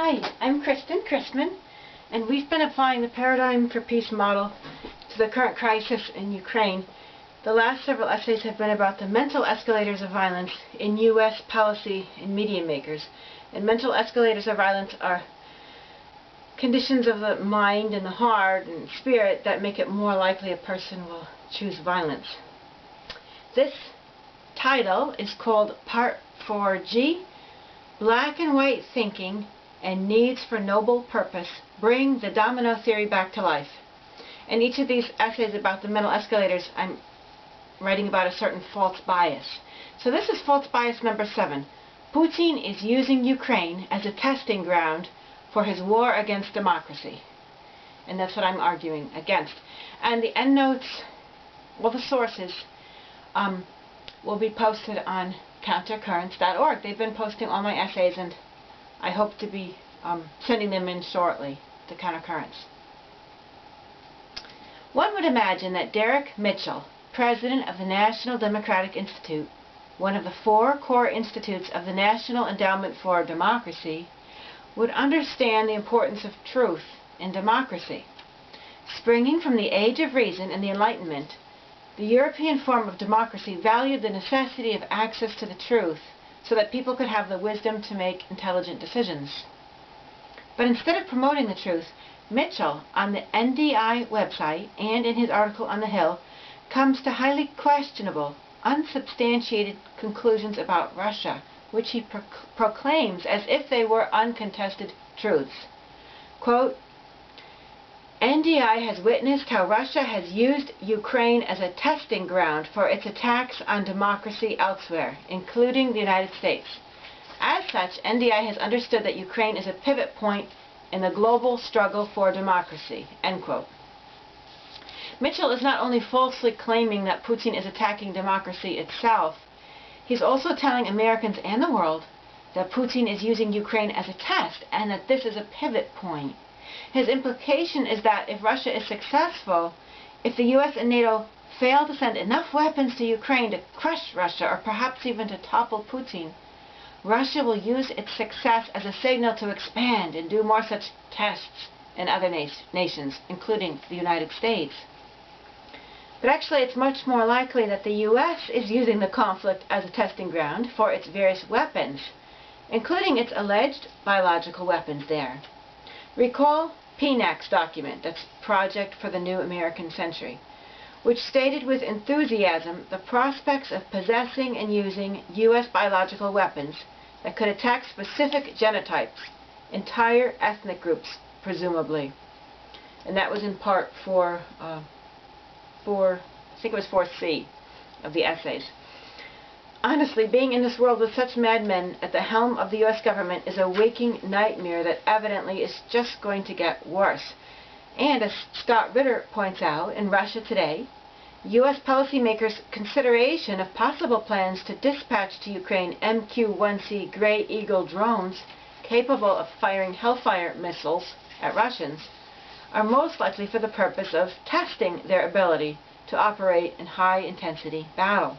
Hi, I'm Kristen Christman, and we've been applying the Paradigm for Peace model to the current crisis in Ukraine. The last several essays have been about the mental escalators of violence in U.S. policy and media makers. And mental escalators of violence are conditions of the mind and the heart and spirit that make it more likely a person will choose violence. This title is called Part 4G, Black and White Thinking and Needs for Noble Purpose Bring the Domino Theory Back to Life. And each of these essays about the mental escalators, I'm writing about a certain false bias. So this is false bias number 7. Putin is using Ukraine as a testing ground for his war against democracy. And that's what I'm arguing against. And the endnotes, all the sources, will be posted on countercurrents.org. They've been posting all my essays, and I hope to be sending them in shortly to Countercurrents. One would imagine that Derek Mitchell, president of the National Democratic Institute, one of the 4 core institutes of the National Endowment for Democracy, would understand the importance of truth in democracy. Springing from the Age of Reason and the Enlightenment, the European form of democracy valued the necessity of access to the truth so that people could have the wisdom to make intelligent decisions. But instead of promoting the truth, Mitchell, on the NDI website and in his article on The Hill, comes to highly questionable, unsubstantiated conclusions about Russia, which he proclaims as if they were uncontested truths. Quote, NDI has witnessed how Russia has used Ukraine as a testing ground for its attacks on democracy elsewhere, including the United States. As such, NDI has understood that Ukraine is a pivot point in the global struggle for democracy. End quote. Mitchell is not only falsely claiming that Putin is attacking democracy itself, he's also telling Americans and the world that Putin is using Ukraine as a test and that this is a pivot point. His implication is that if Russia is successful, if the U.S. and NATO fail to send enough weapons to Ukraine to crush Russia or perhaps even to topple Putin, Russia will use its success as a signal to expand and do more such tests in other nations, including the United States. But actually, it's much more likely that the U.S. is using the conflict as a testing ground for its various weapons, including its alleged biological weapons there. Recall PNAC's document, that's Project for the New American Century, which stated with enthusiasm the prospects of possessing and using U.S. biological weapons that could attack specific genotypes, entire ethnic groups, presumably. And that was in part for I think it was 4C of the essays. Honestly, being in this world with such madmen at the helm of the U.S. government is a waking nightmare that evidently is just going to get worse. And as Scott Ritter points out in Russia Today, U.S. policymakers' consideration of possible plans to dispatch to Ukraine MQ-1C Grey Eagle drones capable of firing Hellfire missiles at Russians are most likely for the purpose of testing their ability to operate in high-intensity battle.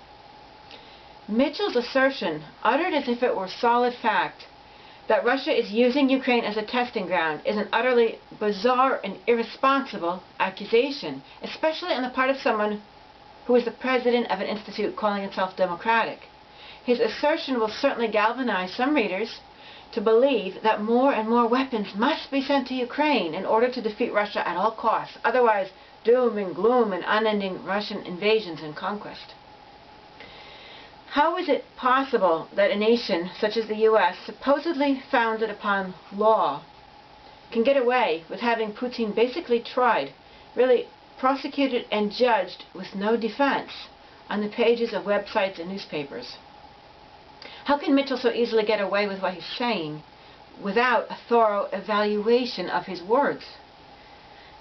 Mitchell's assertion, uttered as if it were solid fact, that Russia is using Ukraine as a testing ground is an utterly bizarre and irresponsible accusation, especially on the part of someone who is the president of an institute calling itself democratic. His assertion will certainly galvanize some readers to believe that more and more weapons must be sent to Ukraine in order to defeat Russia at all costs, otherwise doom and gloom and unending Russian invasions and conquest. How is it possible that a nation such as the U.S., supposedly founded upon law, can get away with having Putin basically tried, really prosecuted and judged with no defense on the pages of websites and newspapers? How can Mitchell so easily get away with what he's saying without a thorough evaluation of his words?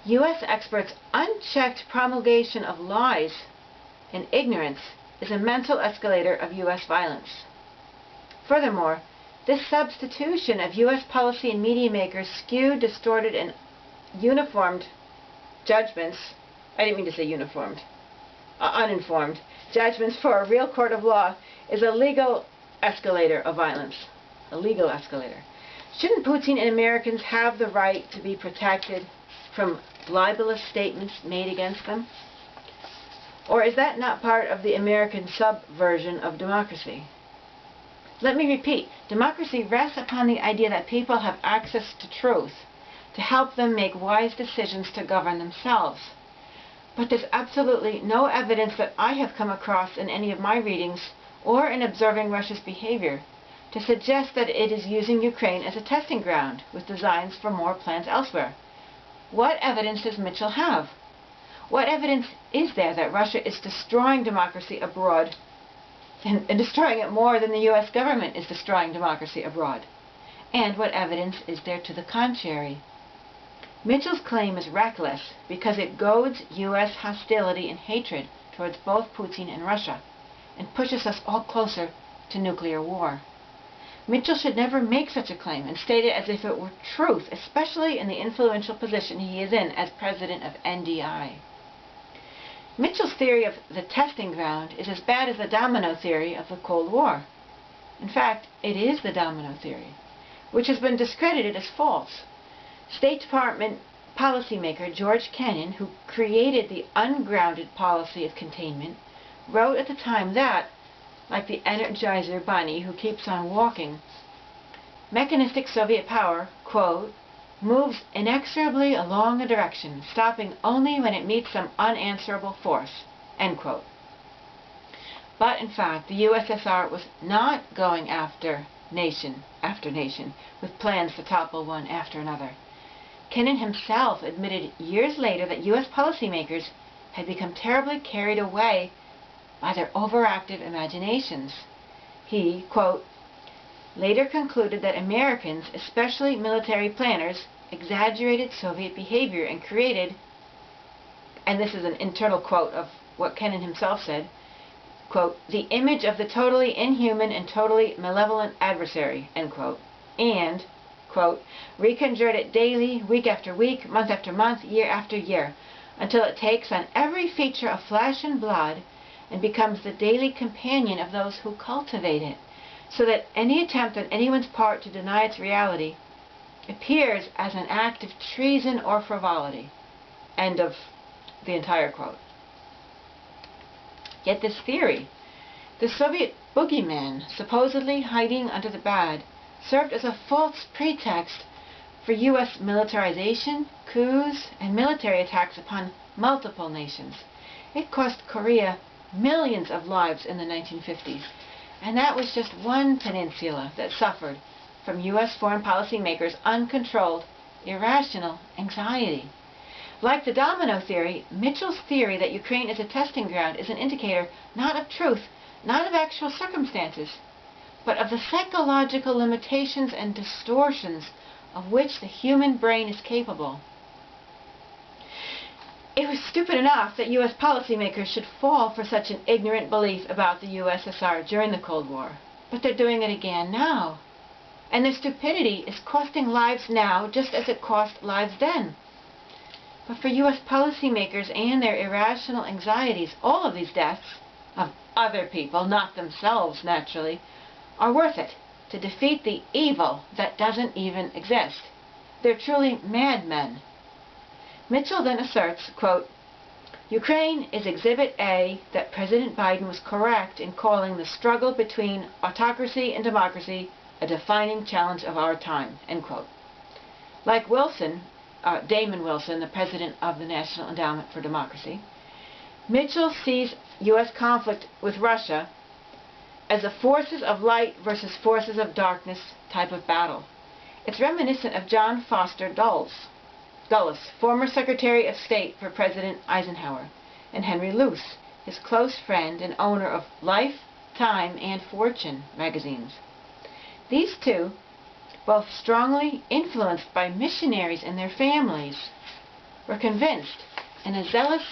U.S. experts' unchecked promulgation of lies and ignorance is a mental escalator of U.S. violence. Furthermore, this substitution of U.S. policy and media makers' skewed, distorted, and uniformed judgments, I didn't mean to say uniformed, uninformed, judgments for a real court of law is a legal escalator of violence. A legal escalator. Shouldn't Putin and Americans have the right to be protected from libelous statements made against them? Or is that not part of the American subversion of democracy? Let me repeat, democracy rests upon the idea that people have access to truth to help them make wise decisions to govern themselves. But there's absolutely no evidence that I have come across in any of my readings or in observing Russia's behavior to suggest that it is using Ukraine as a testing ground with designs for more plans elsewhere. What evidence does Mitchell have? What evidence is there that Russia is destroying democracy abroad and destroying it more than the U.S. government is destroying democracy abroad? And what evidence is there to the contrary? Mitchell's claim is reckless because it goads U.S. hostility and hatred towards both Putin and Russia and pushes us all closer to nuclear war. Mitchell should never make such a claim and state it as if it were truth, especially in the influential position he is in as president of NDI. Mitchell's theory of the testing ground is as bad as the domino theory of the Cold War. In fact, it is the domino theory, which has been discredited as false. State Department policymaker George Kennan, who created the ungrounded policy of containment, wrote at the time that, like the Energizer bunny who keeps on walking, mechanistic Soviet power, quote, moves inexorably along a direction, stopping only when it meets some unanswerable force, end quote. But in fact, the USSR was not going after nation with plans to topple one after another. Kennan himself admitted years later that U.S. policymakers had become terribly carried away by their overactive imaginations. He, quote, later concluded that Americans, especially military planners, exaggerated Soviet behavior and created, and this is an internal quote of what Kennan himself said, quote, the image of the totally inhuman and totally malevolent adversary, end quote, and, quote, reconjured it daily, week after week, month after month, year after year, until it takes on every feature of flesh and blood and becomes the daily companion of those who cultivate it, so that any attempt on anyone's part to deny its reality appears as an act of treason or frivolity. End of the entire quote. Yet this theory, the Soviet boogeyman supposedly hiding under the bad, served as a false pretext for U.S. militarization, coups, and military attacks upon multiple nations. It cost Korea millions of lives in the 1950s, and that was just one peninsula that suffered from U.S. foreign policy makers' uncontrolled, irrational anxiety. Like the domino theory, Mitchell's theory that Ukraine is a testing ground is an indicator not of truth, not of actual circumstances, but of the psychological limitations and distortions of which the human brain is capable. It was stupid enough that U.S. policymakers should fall for such an ignorant belief about the USSR during the Cold War, but they're doing it again now. And their stupidity is costing lives now just as it cost lives then. But for U.S. policymakers and their irrational anxieties, all of these deaths, of other people, not themselves naturally, are worth it to defeat the evil that doesn't even exist. They're truly madmen. Mitchell then asserts, quote, Ukraine is Exhibit A that President Biden was correct in calling the struggle between autocracy and democracy a defining challenge of our time, end quote. Like Damon Wilson, the president of the National Endowment for Democracy, Mitchell sees U.S. conflict with Russia as a forces of light versus forces of darkness type of battle. It's reminiscent of John Foster Dulles, former Secretary of State for President Eisenhower, and Henry Luce, his close friend and owner of Life, Time, and Fortune magazines. These two, both strongly influenced by missionaries and their families, were convinced, in a zealous,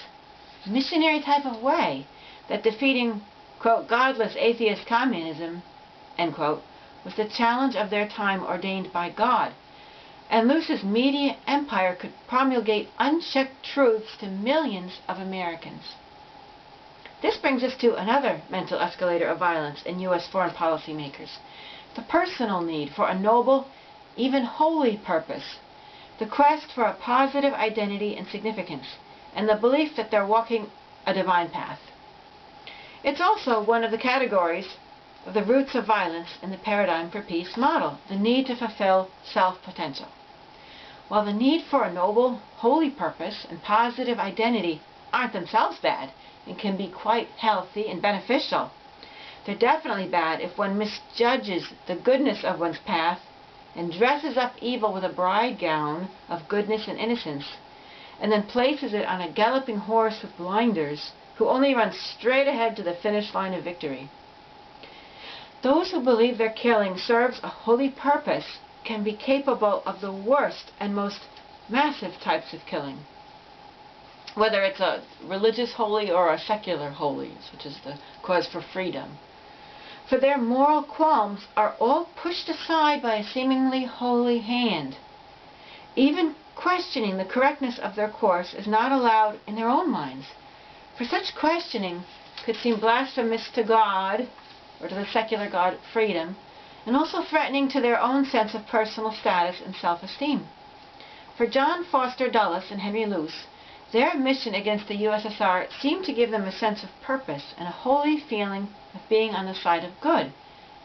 missionary type of way, that defeating, quote, godless atheist communism, end quote, was the challenge of their time ordained by God, and Luce's media empire could promulgate unchecked truths to millions of Americans. This brings us to another mental escalator of violence in U.S. foreign policy makers, the personal need for a noble, even holy purpose, the quest for a positive identity and significance, and the belief that they're walking a divine path. It's also one of the categories of the roots of violence in the paradigm for peace model, the need to fulfill self-potential. While the need for a noble, holy purpose and positive identity aren't themselves bad and can be quite healthy and beneficial, they're definitely bad if one misjudges the goodness of one's path and dresses up evil with a bride gown of goodness and innocence, and then places it on a galloping horse with blinders who only runs straight ahead to the finish line of victory. Those who believe their killing serves a holy purpose can be capable of the worst and most massive types of killing, whether it's a religious holy or a secular holy, which is the cause for freedom. For their moral qualms are all pushed aside by a seemingly holy hand. Even questioning the correctness of their course is not allowed in their own minds, for such questioning could seem blasphemous to God, or to the secular god freedom, and also threatening to their own sense of personal status and self-esteem. For John Foster Dulles and Henry Luce, their mission against the USSR seemed to give them a sense of purpose and a holy feeling of being on the side of good.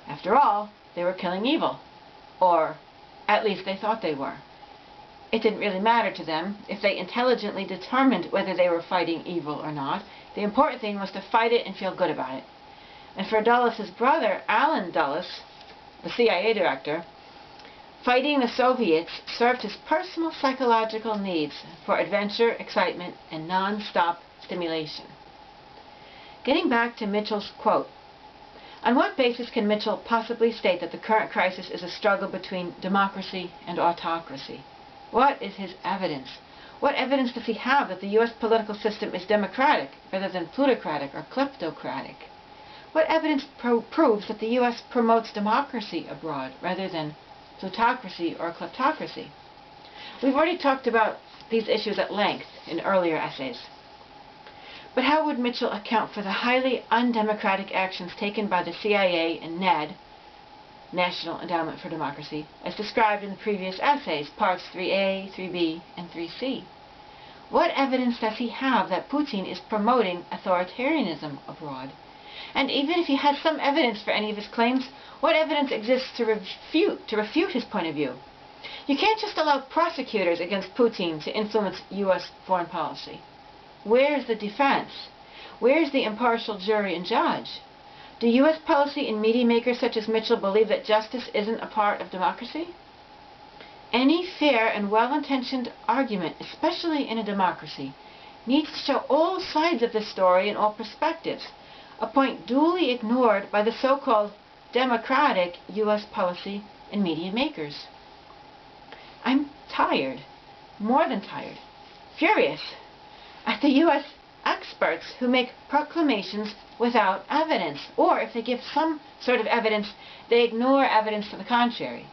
After all, they were killing evil, or at least they thought they were. It didn't really matter to them if they intelligently determined whether they were fighting evil or not. The important thing was to fight it and feel good about it. And for Dulles' brother, Alan Dulles, the CIA director, fighting the Soviets served his personal psychological needs for adventure, excitement, and non-stop stimulation. Getting back to Mitchell's quote, on what basis can Mitchell possibly state that the current crisis is a struggle between democracy and autocracy? What is his evidence? What evidence does he have that the U.S. political system is democratic rather than plutocratic or kleptocratic? What evidence proves that the U.S. promotes democracy abroad rather than plutocracy or kleptocracy? We've already talked about these issues at length in earlier essays. But how would Mitchell account for the highly undemocratic actions taken by the CIA and NED, National Endowment for Democracy, as described in the previous essays, parts 3A, 3B, and 3C? What evidence does he have that Putin is promoting authoritarianism abroad? And even if he has some evidence for any of his claims, what evidence exists to refute his point of view? You can't just allow prosecutors against Putin to influence U.S. foreign policy. Where's the defense? Where's the impartial jury and judge? Do U.S. policy and media makers such as Mitchell believe that justice isn't a part of democracy? Any fair and well-intentioned argument, especially in a democracy, needs to show all sides of the story and all perspectives, a point duly ignored by the so-called democratic U.S. policy and media makers. I'm tired, more than tired, furious at the U.S. experts who make proclamations without evidence, or if they give some sort of evidence, they ignore evidence to the contrary.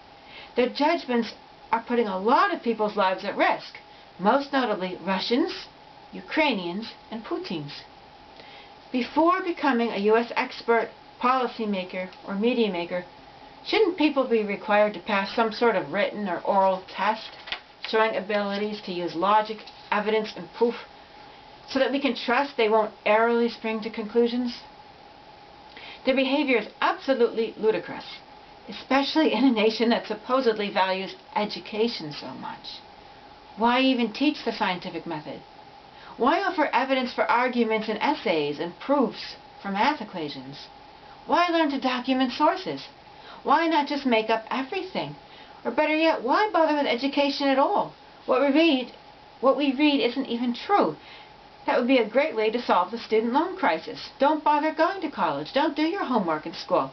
Their judgments are putting a lot of people's lives at risk, most notably Russians, Ukrainians, and Putin's. Before becoming a U.S. expert, policymaker, or media maker, shouldn't people be required to pass some sort of written or oral test showing abilities to use logic, evidence, and proof so that we can trust they won't errorly spring to conclusions? Their behavior is absolutely ludicrous, especially in a nation that supposedly values education so much. Why even teach the scientific method? Why offer evidence for arguments in essays and proofs for math equations? Why learn to document sources? Why not just make up everything? Or better yet, why bother with education at all? What we read isn't even true. That would be a great way to solve the student loan crisis. Don't bother going to college. Don't do your homework in school.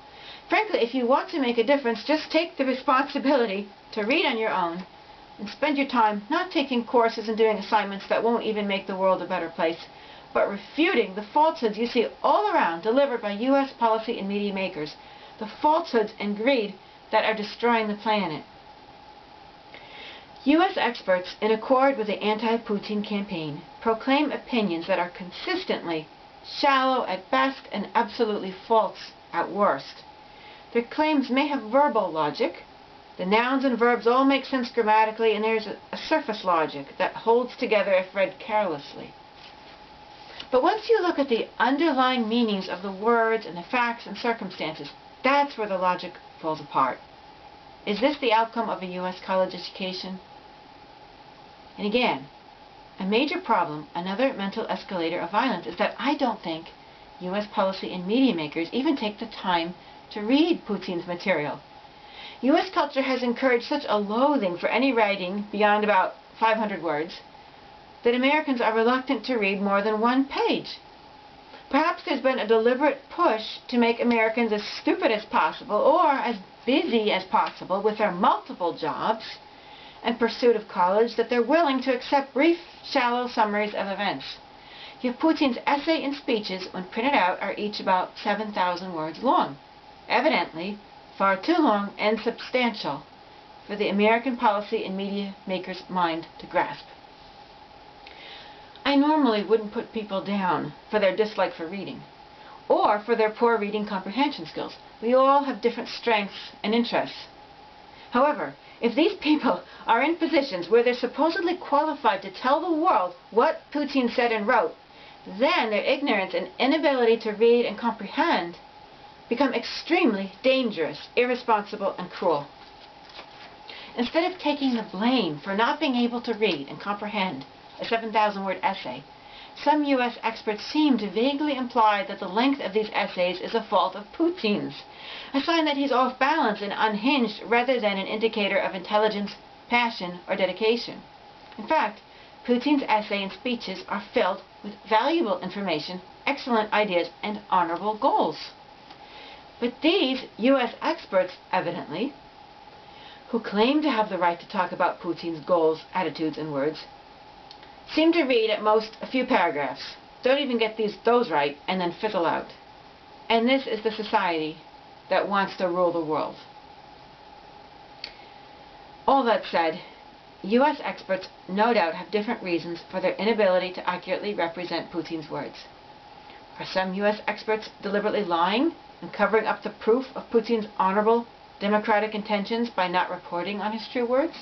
Frankly, if you want to make a difference, just take the responsibility to read on your own and spend your time not taking courses and doing assignments that won't even make the world a better place, but refuting the falsehoods you see all around delivered by U.S. policy and media makers, the falsehoods and greed that are destroying the planet. U.S. experts, in accord with the anti-Putin campaign, proclaim opinions that are consistently shallow at best and absolutely false at worst. Their claims may have verbal logic, The nouns and verbs all make sense grammatically, and there's a surface logic that holds together if read carelessly. But once you look at the underlying meanings of the words and the facts and circumstances, that's where the logic falls apart. Is this the outcome of a U.S. college education? And again, a major problem, another mental escalator of violence, is that I don't think U.S. policy and media makers even take the time to read Putin's material. U.S. culture has encouraged such a loathing for any writing beyond about 500 words that Americans are reluctant to read more than one page. Perhaps there's been a deliberate push to make Americans as stupid as possible or as busy as possible with their multiple jobs and pursuit of college that they're willing to accept brief, shallow summaries of events. Yet Putin's essay and speeches, when printed out, are each about 7,000 words long. Evidently, far too long and substantial for the American policy and media maker's mind to grasp. I normally wouldn't put people down for their dislike for reading, or for their poor reading comprehension skills. We all have different strengths and interests. However, if these people are in positions where they're supposedly qualified to tell the world what Putin said and wrote, then their ignorance and inability to read and comprehend become extremely dangerous, irresponsible, and cruel. Instead of taking the blame for not being able to read and comprehend a 7,000-word essay, some U.S. experts seem to vaguely imply that the length of these essays is a fault of Putin's, a sign that he's off balance and unhinged rather than an indicator of intelligence, passion, or dedication. In fact, Putin's essay and speeches are filled with valuable information, excellent ideas, and honorable goals. But these U.S. experts, evidently, who claim to have the right to talk about Putin's goals, attitudes, and words, seem to read at most a few paragraphs, don't even get those right, and then fizzle out. And this is the society that wants to rule the world. All that said, U.S. experts no doubt have different reasons for their inability to accurately represent Putin's words. Are some U.S. experts deliberately lying and covering up the proof of Putin's honorable, democratic intentions by not reporting on his true words?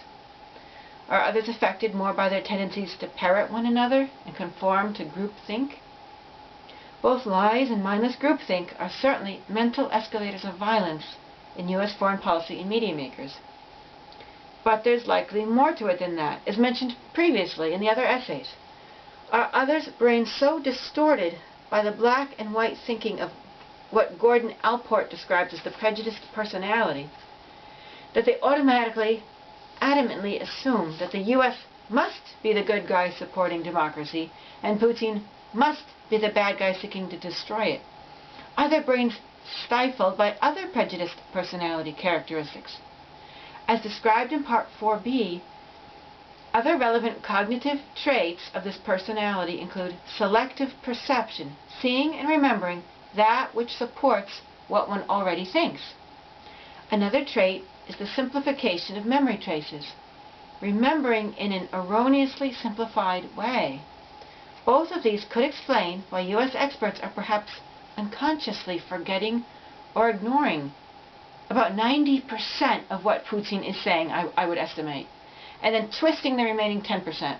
Are others affected more by their tendencies to parrot one another and conform to groupthink? Both lies and mindless groupthink are certainly mental escalators of violence in U.S. foreign policy and media makers. But there's likely more to it than that, as mentioned previously in the other essays. Are others' brains so distorted by the black and white thinking of what Gordon Allport describes as the prejudiced personality that they automatically, adamantly assume that the U.S. must be the good guy supporting democracy and Putin must be the bad guy seeking to destroy it? Are their brains stifled by other prejudiced personality characteristics? As described in Part 4b, other relevant cognitive traits of this personality include selective perception, seeing and remembering that which supports what one already thinks. Another trait is the simplification of memory traces, remembering in an erroneously simplified way. Both of these could explain why U.S. experts are perhaps unconsciously forgetting or ignoring about 90% of what Putin is saying, I would estimate, and then twisting the remaining 10%.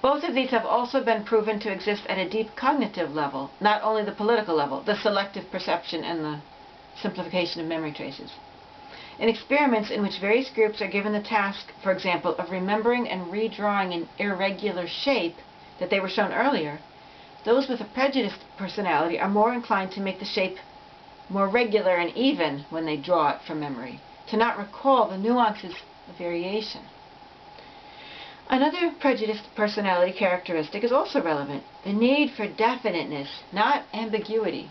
Both of these have also been proven to exist at a deep cognitive level, not only the political level, the selective perception and the simplification of memory traces. In experiments in which various groups are given the task, for example, of remembering and redrawing an irregular shape that they were shown earlier, those with a prejudiced personality are more inclined to make the shape more regular and even when they draw it from memory, to not recall the nuances of variation. Another prejudiced personality characteristic is also relevant, the need for definiteness, not ambiguity.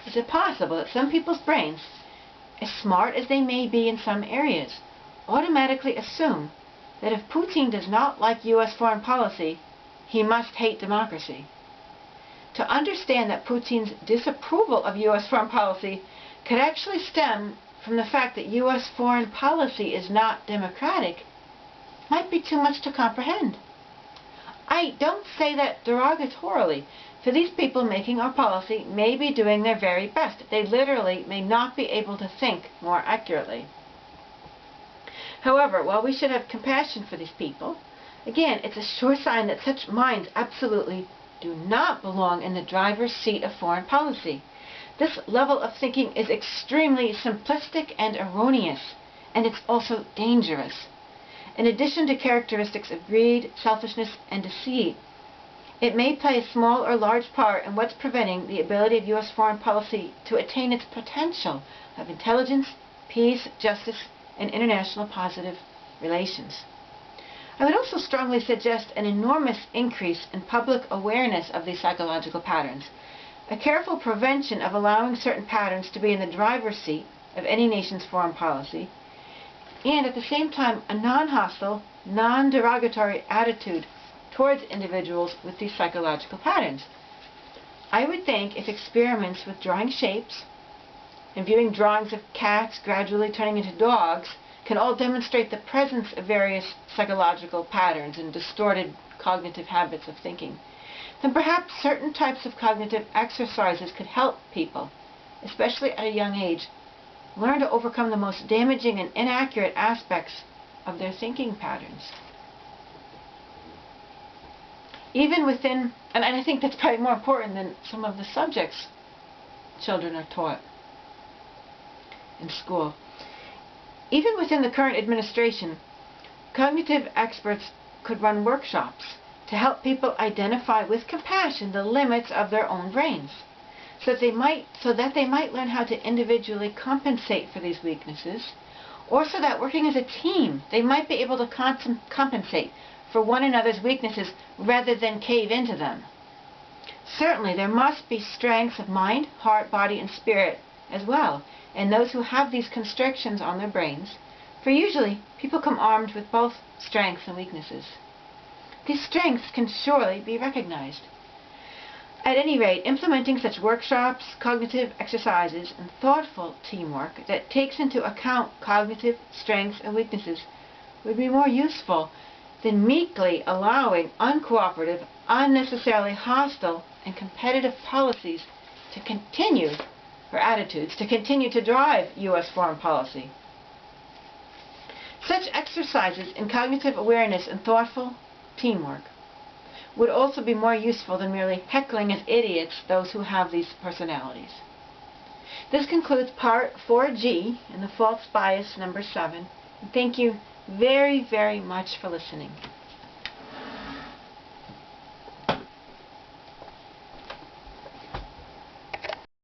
Is it possible that some people's brains, as smart as they may be in some areas, automatically assume that if Putin does not like U.S. foreign policy, he must hate democracy? To understand that Putin's disapproval of U.S. foreign policy could actually stem from the fact that U.S. foreign policy is not democratic might be too much to comprehend. I don't say that derogatorily, for these people making our policy may be doing their very best. They literally may not be able to think more accurately. However, while we should have compassion for these people, again, it's a sure sign that such minds absolutely do not belong in the driver's seat of foreign policy. This level of thinking is extremely simplistic and erroneous, and it's also dangerous. In addition to characteristics of greed, selfishness, and deceit, it may play a small or large part in what's preventing the ability of U.S. foreign policy to attain its potential of intelligence, peace, justice, and international positive relations. I would also strongly suggest an enormous increase in public awareness of these psychological patterns, a careful prevention of allowing certain patterns to be in the driver's seat of any nation's foreign policy, and at the same time a non-hostile, non-derogatory attitude towards individuals with these psychological patterns. I would think if experiments with drawing shapes and viewing drawings of cats gradually turning into dogs can all demonstrate the presence of various psychological patterns and distorted cognitive habits of thinking, then perhaps certain types of cognitive exercises could help people, especially at a young age, learn to overcome the most damaging and inaccurate aspects of their thinking patterns. Even within, and I think that's probably more important than some of the subjects children are taught in school. Even within the current administration, cognitive experts could run workshops to help people identify with compassion the limits of their own brains, so that they might learn how to individually compensate for these weaknesses, or so that working as a team, they might be able to compensate for one another's weaknesses rather than cave into them. Certainly, there must be strengths of mind, heart, body, and spirit as well, and those who have these constrictions on their brains, for usually people come armed with both strengths and weaknesses. These strengths can surely be recognized. At any rate, implementing such workshops, cognitive exercises, and thoughtful teamwork that takes into account cognitive strengths and weaknesses would be more useful than meekly allowing uncooperative, unnecessarily hostile, and competitive policies to continue, or attitudes, to continue to drive U.S. foreign policy. Such exercises in cognitive awareness and thoughtful teamwork would also be more useful than merely heckling as idiots those who have these personalities. This concludes Part 4G in the False Bias number 7. Thank you very, very much for listening.